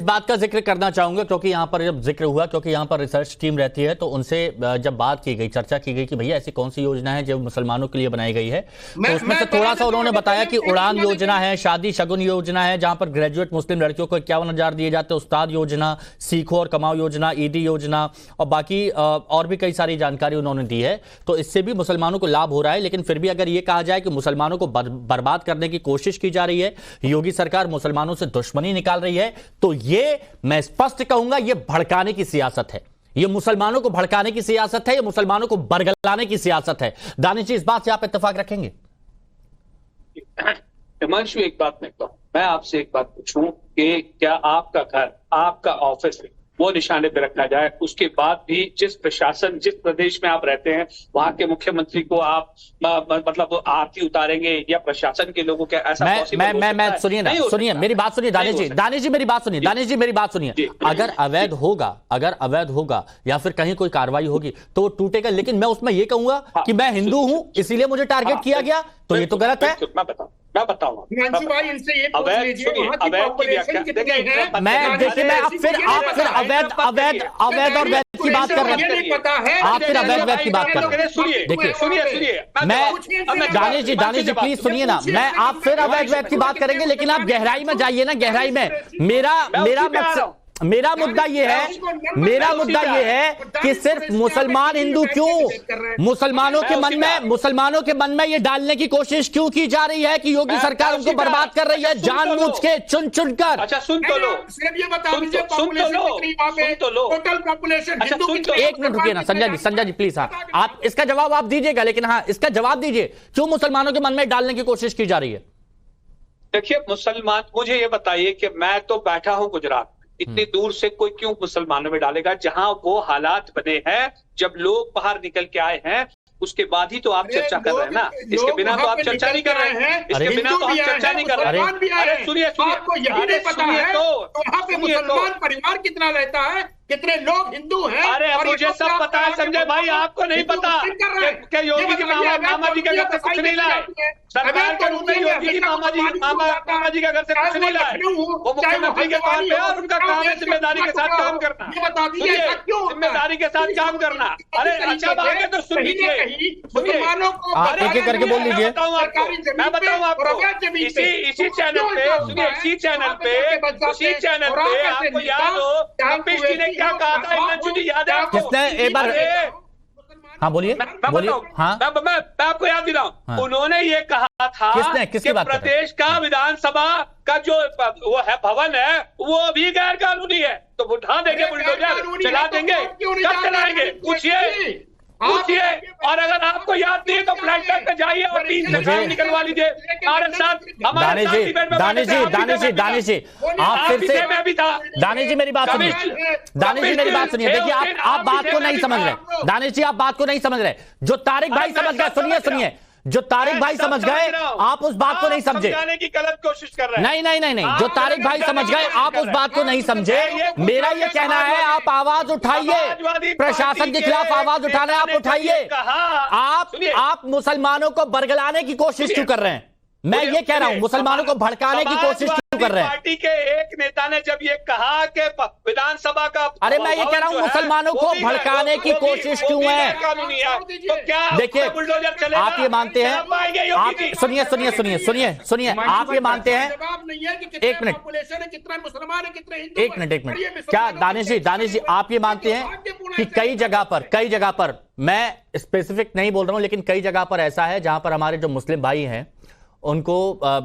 बात का जिक्र करना चाहूंगा क्योंकि यहां पर जब जिक्र हुआ, क्योंकि यहां पर रिसर्च टीम रहती है, तो उनसे जब बात की गई, चर्चा की गई कि भैया ऐसी कौन सी योजना है जो मुसलमानों के लिए बनाई गई है, तो उसमें से थोड़ा सा उन्होंने बताया कि उड़ान योजना है, शादी शगुन योजना है जहां पर ग्रेजुएट मुस्लिम लड़कियों को 51,000 दिए जाते हैं, उस्ताद योजना, सीखो और कमाओ योजना, ईदी योजना और बाकी और भी कई सारी जानकारी उन्होंने दी है। तो इससे भी मुसलमानों को लाभ हो रहा है। लेकिन फिर भी अगर यह कहा जाए कि मुसलमानों को बर्बाद करने की कोशिश की जा रही है, योगी सरकार मुसलमानों से दुश्मनी निकाल रही है, तो ये मैं स्पष्ट कहूंगा ये भड़काने की सियासत है। ये मुसलमानों को भड़काने की सियासत है, ये मुसलमानों को बरगलाने की सियासत है। दानिश जी, इस बात से आप इत्तेफाक रखेंगे? हिमांशु, एक बात मैं आपसे एक बात पूछूं कि क्या आपका घर, आपका ऑफिस वो निशाने पे रखा जाए, उसके बाद भी जिस प्रशासन, जिस प्रदेश में आप रहते हैं वहां के मुख्यमंत्री को आप मतलब आरती उतारेंगे या प्रशासन के लोगों के ऐसा मैं सुनिए मेरी बात सुनिए दानिश जी मेरी बात सुनिए, दानिश जी मेरी बात सुनिए। अगर अवैध होगा या फिर कहीं कोई कार्रवाई होगी तो टूटेगा, लेकिन मैं उसमें ये कहूंगा कि मैं हिंदू हूं इसीलिए मुझे टारगेट किया गया, तो ये तो गलत है। मैं बताऊंगा इनसे ये पूछ लीजिए वहां की पॉपुलेशन कितनी है। मैं देखिए, मैं आप फिर अवैध और वैध की बात कर रहे हैं, आप फिर अवैध की बात कर रहे हैं। देखिए सुनिए, मैं दानिश जी प्लीज सुनिए ना, मैं आप फिर अवैध की बात करेंगे, लेकिन आप गहराई में जाइए ना, गहराई में। मेरा मुद्दा ये है कि सिर्फ मुसलमान हिंदू क्यों, मुसलमानों के मन में ये डालने की कोशिश क्यों की जा रही है कि योगी सरकार उनको बर्बाद कर रही है जानबूझ के, चुन कर। अच्छा सुन तो लो, सिर्फ ये बता दीजिए टोटल पॉपुलेशन हिंदू कितनी। एक मिनट रुकिए ना संजय जी प्लीज। हाँ, आप इसका जवाब आप दीजिएगा, लेकिन हाँ इसका जवाब दीजिए, क्यों मुसलमानों के मन में डालने की कोशिश की जा रही है? देखिए मुसलमान, मुझे ये बताइए कि मैं तो बैठा हूं गुजरात, इतनी दूर से कोई क्यों मुसलमानों में डालेगा? जहां वो हालात बने हैं, जब लोग बाहर निकल के आए हैं, उसके बाद ही तो आप चर्चा कर रहे हैं ना, इसके बिना तो आप चर्चा नहीं कर रहे हैं, इसके बिना तो आप चर्चा नहीं कर रहे हैं। अरे सुनिए, आपको यही नहीं पता है तो वहाँ पे मुसलमान परिवार कितना रहता है, कितने लोग हिंदू हैं? अरे मुझे सब पता है संजय भाई, आपको नहीं पता क्या योगी के मामा जी के घर से कुछ नहीं लाए? सरकार के रूप में योगी जी मामा जी के घर से कुछ नहीं लाए। वो मुख्यमंत्री के तौर पे और उनका काम है जिम्मेदारी के साथ काम करना, जिम्मेदारी के साथ काम करना। अरे अच्छा आगे तो सुन लीजिए, मुसलमानों को एक एक करके बोल लीजिए। मैं बताऊं आपको, इसी चैनल पे सुनिए, इसी चैनल पे आपको याद हो कपिश जी ने क्या कहा था? याद है आपको? किसने एक बार? हाँ बोलिए। हाँ मैं आपको याद दिलाऊं, उन्होंने ये कहा था किसकी बात प्रदेश का विधानसभा का जो वो है भवन है वो भी गैर कानूनी है, तो उठा देंगे बुलडोजर, चला देंगे। कब चलाएंगे पूछिए। और अगर आपको याद नहीं है तो फ्लैट बैक पे जाइए और 3 से निकलवा लीजिए हमारे साथ। दानिश जी आप फिर से, दानिश जी मेरी बात सुनिए, देखिए आप बात को नहीं समझ रहे, दानिश जी आप बात को नहीं समझ रहे। जो तारिक भाई समझ गए, सुनिए, जो तारिक भाई समझ गए आप उस बात को नहीं समझे, की गलत कोशिश कर रहे हैं। नहीं, जो तारिक भाई समझ गए आप उस बात को नहीं समझे। मेरा ये कहना है आप आवाज उठाइए, प्रशासन के खिलाफ आवाज उठाना है, आप उठाइए। आप मुसलमानों को बरगलाने की कोशिश क्यों कर रहे हैं? मैं ये कह रहा हूं, मुसलमानों को भड़काने की कोशिश क्यों कर रहे हैं? पार्टी के एक नेता ने जब ये कहा कि विधानसभा का, अरे मैं ये कह रहा हूं मुसलमानों को भड़काने की कोशिश क्यों है? तो क्या देखिए आप ये मानते हैं, आप सुनिए, आप ये मानते हैं, एक मिनट, क्या दानिश जी आप ये मानते हैं कि कई जगह पर, मैं स्पेसिफिक नहीं बोल रहा हूं, लेकिन कई जगह पर ऐसा है जहां पर हमारे जो मुस्लिम भाई हैं उनको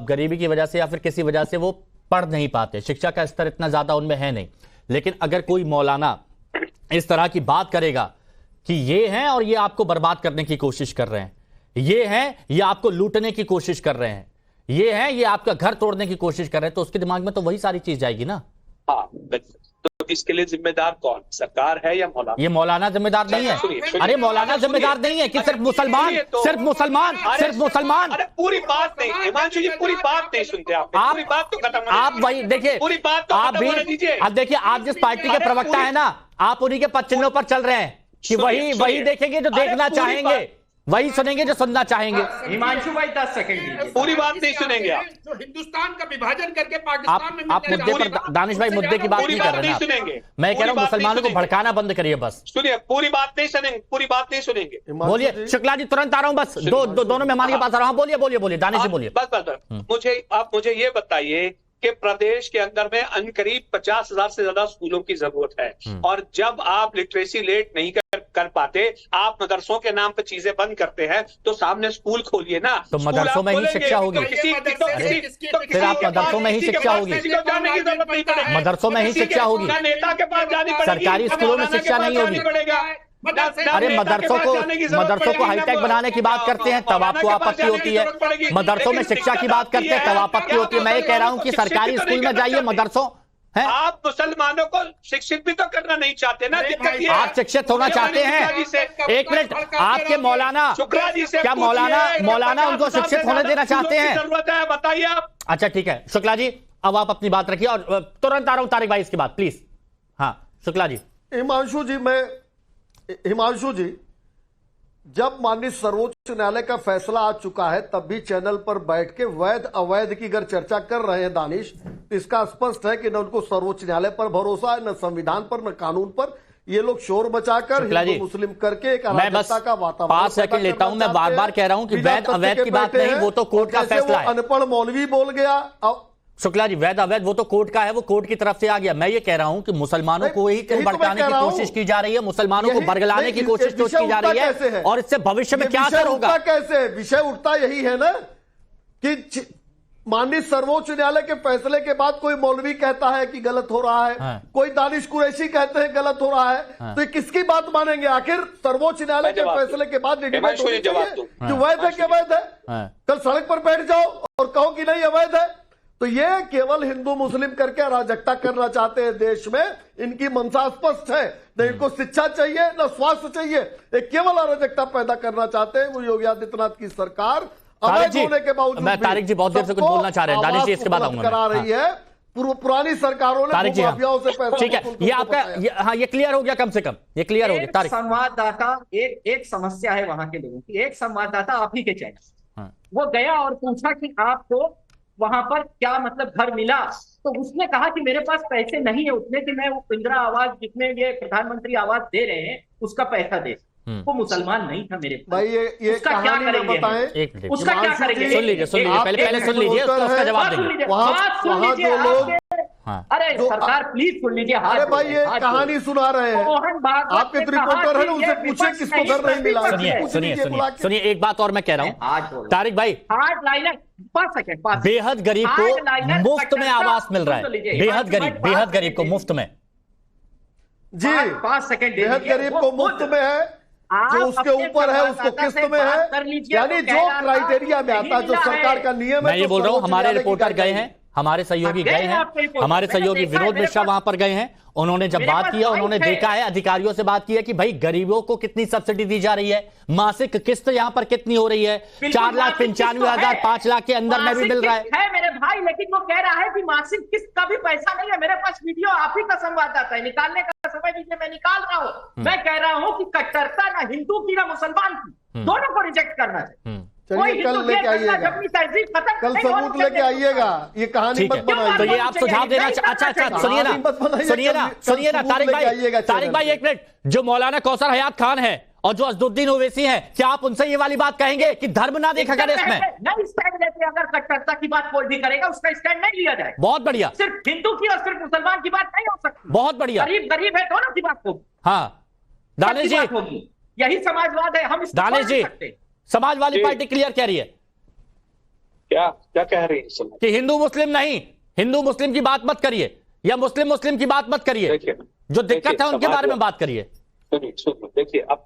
गरीबी की वजह से या फिर किसी वजह से वो पढ़ नहीं पाते, शिक्षा का स्तर इतना ज्यादा उनमें है नहीं, लेकिन अगर कोई मौलाना इस तरह की बात करेगा कि ये हैं और ये आपको बर्बाद करने की कोशिश कर रहे हैं, ये हैं ये आपको लूटने की कोशिश कर रहे हैं, ये हैं ये आपका घर तोड़ने की कोशिश कर रहे हैं, तो उसके दिमाग में तो वही सारी चीज जाएगी ना। हाँ, तो इसके लिए जिम्मेदार कौन, सरकार है या मौलाना? ये मौलाना जिम्मेदार नहीं है। अरे मौलाना जिम्मेदार नहीं है कि सिर्फ मुसलमान। अरे पूरी बात नहीं, हिमांशु जी पूरी बात नहीं सुनते आप, पूरी बात तो खत्म। आप वही देखिए, पूरी बात तो आप भी अब देखिए, आप जिस पार्टी के प्रवक्ता है ना, आप उन्हीं के पद चिन्हों पर चल रहे हैं कि वही देखेंगे जो देखना चाहेंगे। वही सुनेंगे जो सुनना चाहेंगे। हिमांशु भाई 10 सेकंड दीजिए। पूरी बात नहीं सुनेंगे आप। जो हिंदुस्तान का विभाजन करके पाकिस्तान में आप मुद्दे पर, दानिश भाई मुद्दे की बात नहीं कर रहे हैं सुनेंगे। मैं कह रहा हूं मुसलमानों को भड़काना बंद करिए बस। सुनिए, पूरी बात नहीं सुनेंगे, पूरी बात नहीं सुनेंगे। बोलिए शुक्ला जी, तुरंत आ रहा हूं, बस दोनों मेहमान के पास आ रहा हूं। बोलिए दानिश जी बोलिए। बस आप मुझे ये बताइए कि प्रदेश के अंदर में अनकरीब 50,000 से ज्यादा स्कूलों की जरूरत है, और जब आप लिटरेसी रेट नहीं कर पाते, आप मदरसों के नाम पर चीजें बंद करते हैं, तो सामने स्कूल खोलिए ना। तो मदरसों में ही शिक्षा होगी। फिर आप मदरसों में ही शिक्षा होगी, मदरसों में ही शिक्षा होगी, नेता के पास जानी पड़ेगी, सरकारी स्कूलों में शिक्षा नहीं होगी। अरे मदरसों को हाईटेक बनाने की बात करते हैं तब आपको आपत्ति होती है, मदरसों में शिक्षा की बात करते हैं तब आपत्ति होती है। मैं ये कह रहा हूं कि सरकारी स्कूल में जाइए, मदरसों है। आप मुसलमानों को शिक्षित भी तो करना नहीं चाहते ना, दिक्कत ये आप शिक्षित होना चाहते हैं। एक मिनट, आपके मौलाना क्या मौलाना उनको शिक्षित होने देना चाहते हैं? जरूरत है, बताइए आप। अच्छा ठीक है शुक्ला जी, अब आप अपनी बात रखिए और तुरंत आ रहा हूं तारिक भाई इसके बाद प्लीज। हाँ शुक्ला जी। हिमांशु जी, जब माननीय सर्वोच्च न्यायालय का फैसला आ चुका है तब भी चैनल पर बैठ के वैध अवैध की अगर चर्चा कर रहे हैं दानिश, तो इसका स्पष्ट है कि न उनको सर्वोच्च न्यायालय पर भरोसा है, न संविधान पर, न कानून पर। ये लोग शोर बचाकर हिंदू मुस्लिम करके एक अराजकता का वातावरण 5 सेकंड लेता हूं। मैं बार बार कह रहा हूं कि वैध अवैध की बात नहीं, वो तो कोर्ट का फैसला है। अनपढ़ मौलवी बोल गया। शुक्ला जी, वैध अवैध वो तो कोर्ट का है, वो कोर्ट की तरफ से आ गया। मैं ये कह रहा हूं कि मुसलमानों को ही क्यों भड़काने की कोशिश की जा रही है, मुसलमानों को बरगलाने की कोशिश की जा रही है, और इससे भविष्य में क्या असर होगा? कैसे विषय उठता यही है ना कि माननीय सर्वोच्च न्यायालय के फैसले के बाद कोई मौलवी कहता है कि गलत हो रहा है, हाँ। कोई दानिश कुरैशी कहते हैं गलत हो रहा है, हाँ। तो ये किसकी बात मानेंगे? आखिर सर्वोच्च न्यायालय के फैसले के बाद कि वैध है कि अवैध है। कल सड़क पर बैठ जाओ और कहो कि नहीं अवैध है। तो ये केवल हिंदू मुस्लिम करके अराजकता करना चाहते हैं देश में। इनकी मंशा स्पष्ट है, न इनको शिक्षा चाहिए न स्वास्थ्य चाहिए, ये केवल अराजकता पैदा करना चाहते हैं। वो योगी आदित्यनाथ की सरकार अवैध होने के बावजूद मैं तारिक जी बहुत देर से कुछ बोलना चाह रहे हैं, दानिश जी इसके बाद आऊंगा करा रही है। पुरानी सरकारों ने माफियाओं से पैसे, ठीक है, ये आपका हाँ ये क्लियर हो गया, कम से कम ये क्लियर हो गया। तारिक, संवाददाता एक समस्या है वहां के लोगों की। एक संवाददाता आप ही के चैनल वो गया और पूछा कि आपको वहां पर क्या मतलब घर मिला, तो उसने कहा कि मेरे पास पैसे नहीं है उतने कि मैं वो इंदिरा आवास जितने ये प्रधानमंत्री आवास दे रहे हैं उसका पैसा दे। वो मुसलमान नहीं था मेरे पास। भाई ये उसका क्या करेंगे? उसका क्या करेंगे? सुन लीजिए पहले सुन लीजिए, उसका जवाब देंगे। वहां जो लोग, अरे सरकार प्लीज सुन लीजिए। अरे भाई ये कहानी सुना रहे हैं, आपके रिपोर्टर है ना, उनसे पूछे किसको घर नहीं मिला। सुनिए एक बात और मैं कह रहा हूँ तारिक भाई, बेहद गरीब को मुफ्त में आवास मिल रहा है। बेहद गरीब को मुफ्त में, जी 5 सेकंड बेहद गरीब को मुफ्त में है, जो उसके ऊपर है उसको किस्त में है, यानी जो क्राइटेरिया में आता है, जो सरकार का नियम है। मैं ये बोल रहा हूँ, हमारे रिपोर्टर गए हैं, हमारे सहयोगी गए हैं, हमारे सहयोगी विनोद मिश्रा वहां पर गए हैं। उन्होंने जब बात किया, उन्होंने देखा है, अधिकारियों से बात की है कि भाई गरीबों को कितनी सब्सिडी दी जा रही है, मासिक किस्त यहां पर कितनी हो रही है, 4,95,000 5 लाख के अंदर में भी मिल रहा है मेरे भाई। लेकिन वो कह रहा है कि मासिक किस्त का भी पैसा नहीं है। मेरे पास वीडियो आप ही का संवाददाता है, निकालने का समय दीजिए, मैं निकाल रहा हूं। मैं कह रहा हूं कि कट्टरता ना हिंदू की ना मुसलमान की, दोनों को रिजेक्ट करना चाहिए। चलिए कल लेके आइएगा, कल सबूत लेके आइएगा, ये कहानी मत बनाइए। तो ये आप सुझाव देना। अच्छा सुनिए ना तारिक भाई एक मिनट, जो मौलाना कौसर हयात खान है और जो असदुद्दीन ओवैसी हैं, क्या आप उनसे ये वाली बात कहेंगे कि धर्म ना देखा करें इसमें? नहीं स्टैंड लेते, अगर कट्टरता की बात कोई भी करेगा उसका स्टैंड नहीं लिया जाए। बहुत बढ़िया। सिर्फ हिंदू की और सिर्फ मुसलमान की बात नहीं हो सकती। बहुत बढ़िया। गरीब है दोनों की बात होगी। हाँ दानिश जी, यही समाजवाद है। हम दानिश जी, समाजवादी पार्टी क्लियर कह रही है, क्या कह रही है कि हिंदू मुस्लिम नहीं, हिंदू मुस्लिम की बात मत करिए, या मुस्लिम मुस्लिम की बात मत करिए, जो दिक्कत है उनके बारे में बात करिए। सुनिए देखिए, अब